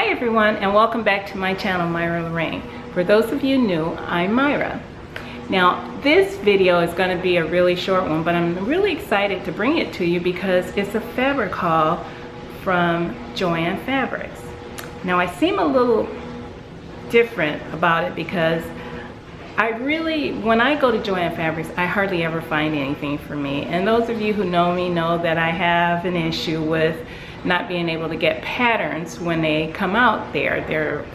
Hi everyone, and welcome back to my channel, Myra Lorraine. For those of you new, I'm Myra. Now this video is going to be a really short one, but I'm really excited to bring it to you because it's a fabric haul from JoAnn Fabrics. Now I seem a little different about it because when I go to JoAnn Fabrics, I hardly ever find anything for me. And those of you who know me know that I have an issue with not being able to get patterns when they come out there. They're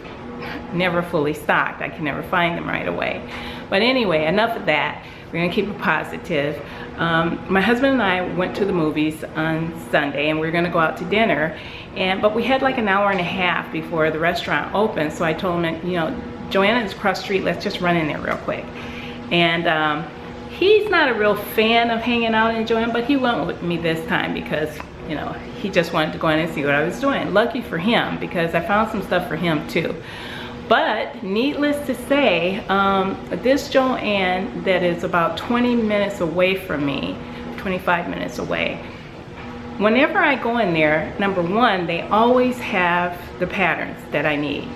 never fully stocked. I can never find them right away. But anyway, enough of that. We're gonna keep it positive. My husband and I went to the movies on Sunday and we were gonna go out to dinner, but we had like an hour and a half before the restaurant opened. So I told him, you know, JoAnn is across the street, let's just run in there real quick. And he's not a real fan of hanging out and JoAnn, but he went with me this time because, you know, he just wanted to go in and see what I was doing. Lucky for him, because I found some stuff for him too. But needless to say, this JoAnn that is about 20 minutes away from me, 25 minutes away, whenever I go in there, number one, they always have the patterns that I need.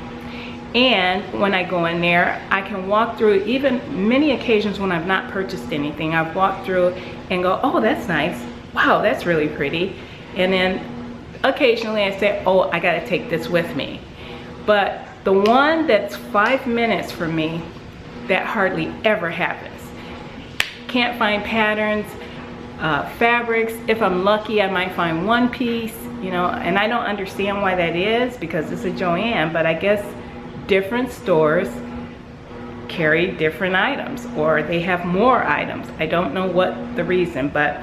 And when I go in there, I can walk through, even many occasions when I've not purchased anything, I've walked through and go, oh, that's nice. Wow, that's really pretty. And then occasionally I say, oh, I gotta take this with me. But the one that's 5 minutes from me, that hardly ever happens. Can't find patterns, fabrics. If I'm lucky, I might find one piece, you know, and I don't understand why that is because it's a JoAnn, but I guess different stores carry different items, or they have more items. I don't know what the reason, but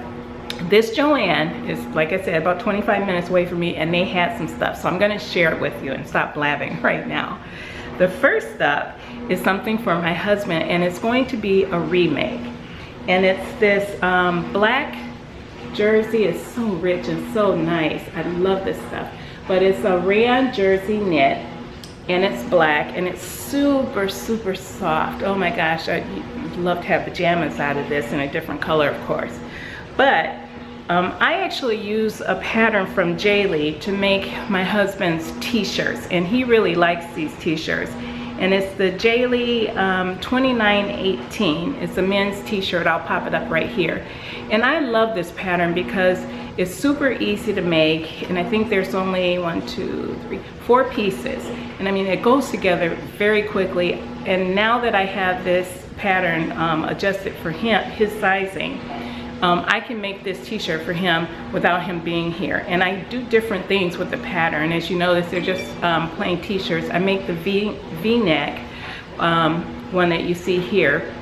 this JoAnn is, like I said, about 25 minutes away from me, and they had some stuff, so I'm going to share it with you and stop blabbing right now. The first up is something for my husband, and it's going to be a remake, and it's this black jersey. It's so rich and so nice. I love this stuff, but it's a rayon jersey knit, and it's black, and it's super soft. Oh my gosh, I'd love to have pajamas out of this in a different color, of course. But I actually use a pattern from JoAnn to make my husband's t-shirts, and he really likes these t-shirts. And it's the JoAnn 2918. It's a men's t-shirt. I'll pop it up right here. And I love this pattern because it's super easy to make, and I think there's only 4 pieces. And I mean, it goes together very quickly. And now that I have this pattern adjusted for him, his sizing, I can make this t-shirt for him without him being here. And I do different things with the pattern. As you notice, they're just plain t-shirts. I make the V-neck one that you see here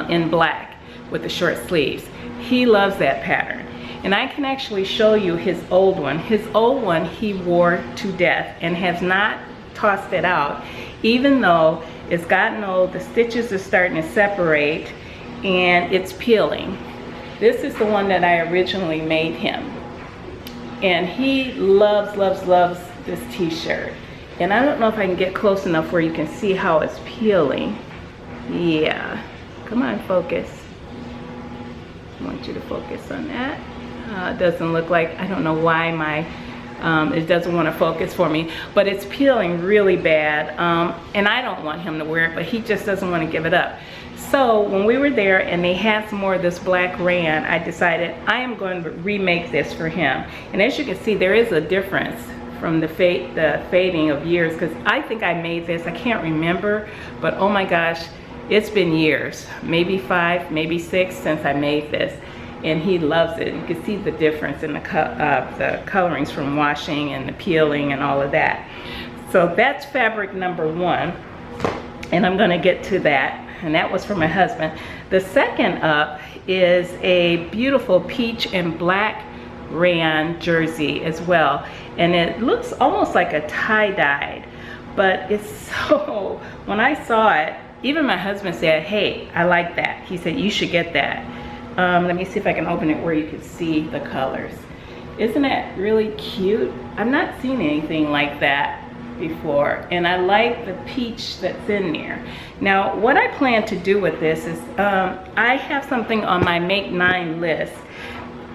in black with the short sleeves. He loves that pattern. And I can actually show you his old one. His old one he wore to death and has not tossed it out, even though it's gotten old, the stitches are starting to separate, and it's peeling. This is the one that I originally made him. And he loves this t-shirt. And I don't know if I can get close enough where you can see how it's peeling. Yeah, come on, focus. I want you to focus on that. It doesn't look like, I don't know why it doesn't want to focus for me, but it's peeling really bad. And I don't want him to wear it, but he just doesn't want to give it up. So when we were there and they had some more of this black rayon, I decided I am going to remake this for him. And as you can see, there is a difference from the fading of years, because I think I made this, I can't remember, but oh my gosh, it's been years, maybe 5, maybe 6 since I made this. And he loves it. You can see the difference in the colorings from washing and the peeling and all of that. So that's fabric number 1, and I'm gonna get to that. And that was for my husband. The second up is a beautiful peach and black rayon jersey as well. And it looks almost like a tie-dyed, but it's so, when I saw it, even my husband said, hey, I like that. He said, you should get that. Let me see if I can open it where you can see the colors. Isn't that really cute? I've not seen anything like that before, and I like the peach that's in there. Now what I plan to do with this is I have something on my Make 9 list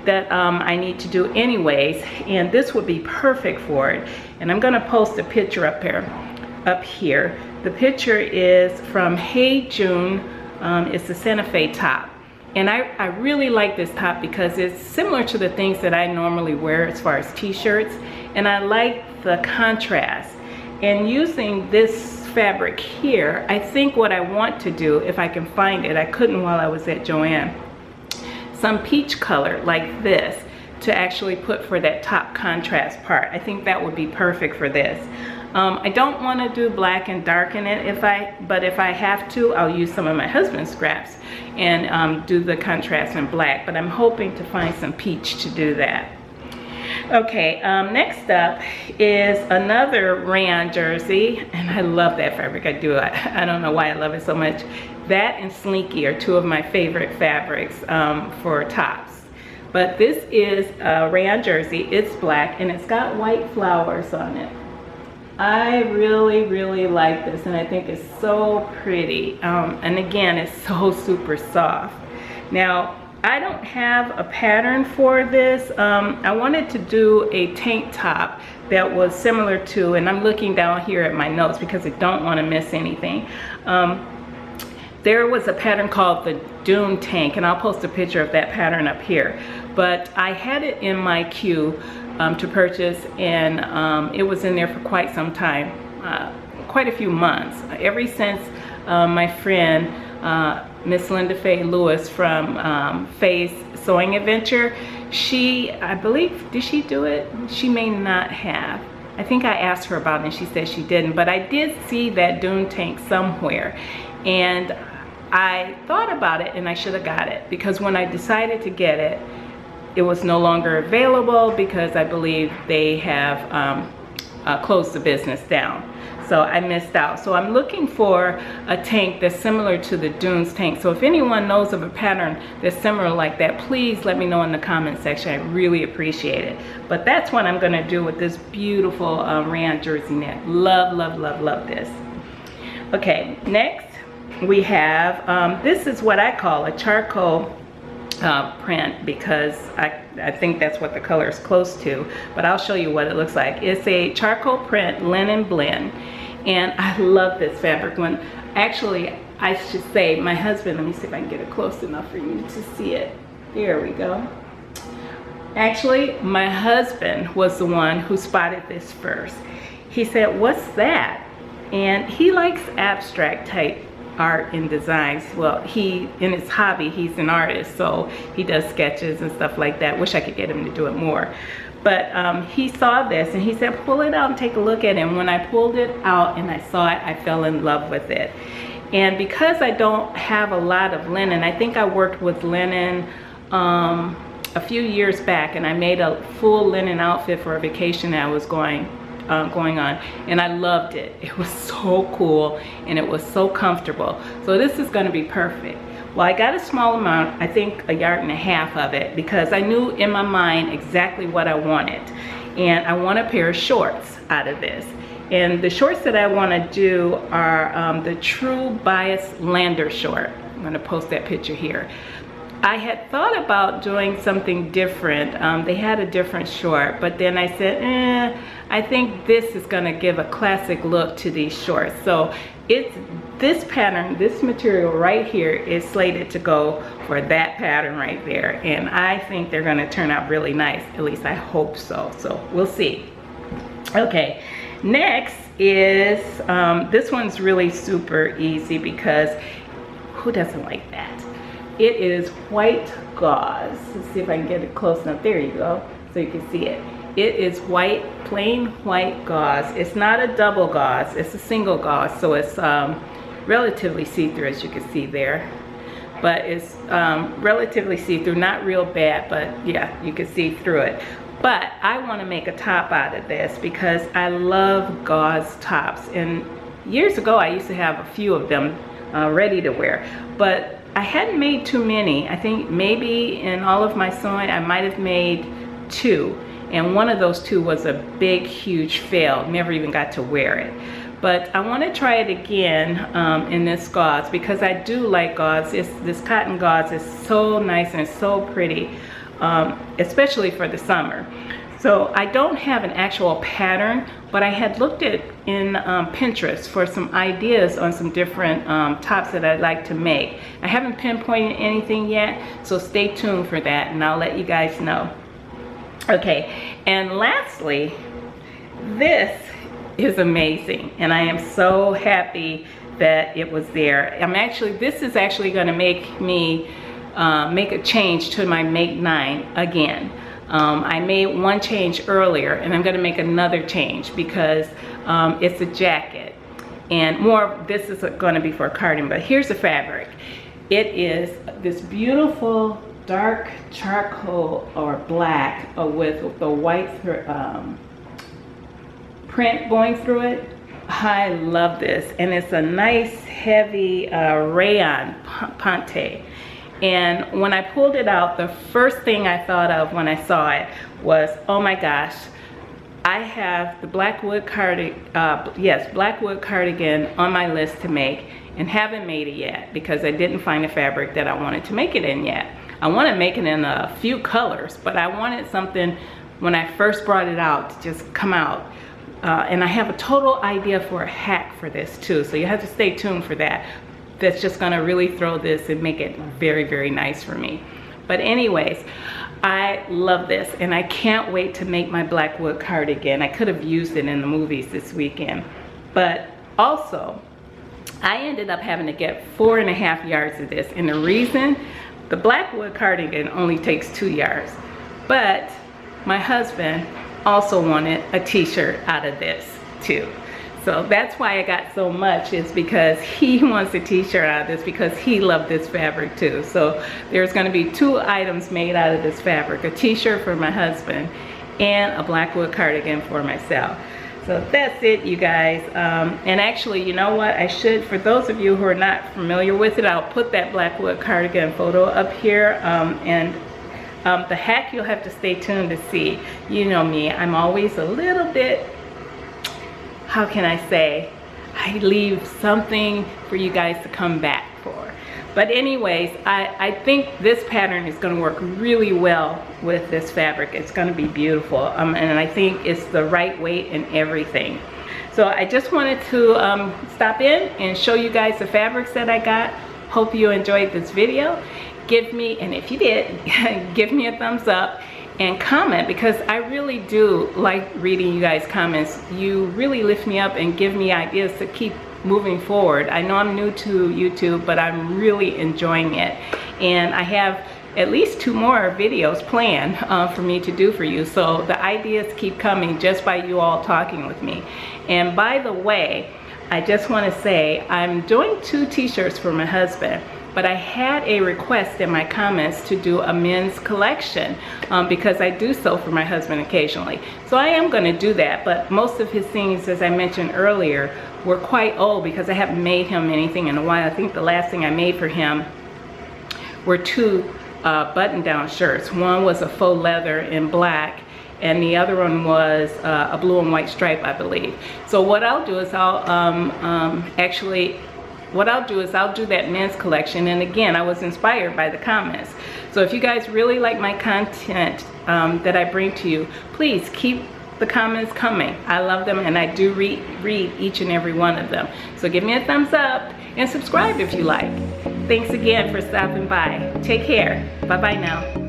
that I need to do anyways, and this would be perfect for it. And I'm gonna post a picture up here. The picture is from Hey June. It's the Santa Fe top. And I really like this top because it's similar to the things that I normally wear as far as t-shirts, and I like the contrast. And using this fabric here, I think what I want to do, if I can find it, I couldn't while I was at JoAnn, some peach color like this to actually put for that top contrast part. I think that would be perfect for this. I don't want to do black and darken it, but if I have to, I'll use some of my husband's scraps and do the contrast in black, but I'm hoping to find some peach to do that. Okay, next up is another rayon jersey, and I love that fabric. I don't know why I love it so much. That and Slinky are two of my favorite fabrics for tops. But this is a rayon jersey. It's black and it's got white flowers on it. I really like this, and I think it's so pretty. And again, it's so super soft. Now, I don't have a pattern for this. I wanted to do a tank top that was similar to, and I'm looking down here at my notes because I don't want to miss anything. There was a pattern called the Dune tank, and I'll post a picture of that pattern up here. But I had it in my queue to purchase, and it was in there for quite some time, quite a few months. Ever since my friend, Miss Linda Faye Lewis from Faye's Sewing Adventure, I believe, did she do it? She may not have. I think I asked her about it and she said she didn't, but I did see that Dune tank somewhere, and I thought about it and I should have got it, because when I decided to get it, it was no longer available because I believe they have closed the business down. So I missed out. So I'm looking for a tank that's similar to the Dunes tank. So if anyone knows of a pattern that's similar like that, please let me know in the comment section. I really appreciate it. But that's what I'm gonna do with this beautiful rayon jersey net. Love this. Okay, next we have, this is what I call a charcoal print, because I think that's what the color is close to, but I'll show you what it looks like. It's a charcoal print linen blend, and I love this fabric one. Actually, I should say my husband, let me see if I can get it close enough for you to see it. There we go. Actually, my husband was the one who spotted this first. He said, "What's that?" And he likes abstract type art and designs. Well, in his hobby, he's an artist, so he does sketches and stuff like that. Wish I could get him to do it more. But he saw this and he said, "Pull it out and take a look at it." And when I pulled it out and I saw it, I fell in love with it. And because I don't have a lot of linen, I think I worked with linen a few years back, and I made a full linen outfit for a vacation that I was going on, and I loved it. It was so cool and it was so comfortable. So this is going to be perfect. Well, I got a small amount, I think 1.5 yards of it, because I knew in my mind exactly what I wanted, and I want a pair of shorts out of this. And the shorts that I want to do are the True Bias Lander short. I'm going to post that picture here. I had thought about doing something different. They had a different short, but then I said, I think this is gonna give a classic look to these shorts. So it's this pattern, this material right here is slated to go for that pattern right there. And I think they're gonna turn out really nice. At least I hope so. So we'll see. Okay, next is, this one's really super easy because who doesn't like that? It is white gauze. Let's see if I can get it close enough. There you go, so you can see it. It is white, plain white gauze. It's not a double gauze, it's a single gauze, so it's relatively see-through, as you can see there. But it's relatively see-through, not real bad, but yeah, you can see through it. But I want to make a top out of this because I love gauze tops. And years ago, I used to have a few of them ready to wear, but I hadn't made too many. I think maybe in all of my sewing, I might have made 2. And one of those 2 was a big, huge fail. Never even got to wear it. But I want to try it again in this gauze because I do like gauze. This cotton gauze is so nice and so pretty. especially for the summer. So I don't have an actual pattern, but I had looked at in Pinterest for some ideas on some different tops that I'd like to make. I haven't pinpointed anything yet, so stay tuned for that and I'll let you guys know. Okay, and lastly, this is amazing and I am so happy that it was there. This is actually going to make me make a change to my Make 9 again. I made one change earlier and I'm going to make another change because it's a jacket, and this is going to be for a cardigan, but here's the fabric. It is this beautiful dark charcoal or black with the white print going through it. I love this, and it's a nice heavy rayon ponte. And when I pulled it out, the first thing I thought of when I saw it was, oh my gosh, I have the Blackwood cardigan on my list to make and haven't made it yet because I didn't find a fabric that I wanted to make it in yet. I want to make it in a few colors, but I wanted something when I first brought it out to just come out. And I have a total idea for a hack for this too, so you have to stay tuned for that. That's just gonna really throw this and make it very, very nice for me. But anyways, I love this and I can't wait to make my Blackwood cardigan. I could have used it in the movies this weekend. But also, I ended up having to get 4.5 yards of this. And the reason, the Blackwood cardigan only takes 2 yards. But my husband also wanted a t-shirt out of this too. So that's why I got so much, is because he wants a t-shirt out of this because he loved this fabric too. So there's going to be 2 items made out of this fabric, a t-shirt for my husband and a Blackwood cardigan for myself. So that's it, you guys. And actually, you know what, I should, for those of you who are not familiar with it, I'll put that Blackwood cardigan photo up here. The hack you'll have to stay tuned to see. You know me, I'm always a little bit, how can I say, I leave something for you guys to come back for. But anyways, I think this pattern is going to work really well with this fabric. It's going to be beautiful, and I think it's the right weight and everything. So I just wanted to stop in and show you guys the fabrics that I got. Hope you enjoyed this video. Give me, and if you did, give me a thumbs up and comment, because I really do like reading you guys' comments. You really lift me up and give me ideas to keep moving forward. I know I'm new to YouTube, but I'm really enjoying it. And I have at least 2 more videos planned for me to do for you. So the ideas keep coming just by you all talking with me. And by the way, I just want to say I'm doing 2 t-shirts for my husband. But I had a request in my comments to do a men's collection because I do so for my husband occasionally. So I am going to do that, but most of his things, as I mentioned earlier, were quite old because I haven't made him anything in a while. I think the last thing I made for him were 2 button-down shirts. One was a faux leather in black, and the other one was a blue and white stripe, I believe. So what I'll do is I'll do that men's collection. And again, I was inspired by the comments. So if you guys really like my content that I bring to you, please keep the comments coming. I love them, and I do read each and every one of them. So give me a thumbs up and subscribe if you like. Thanks again for stopping by. Take care. Bye-bye now.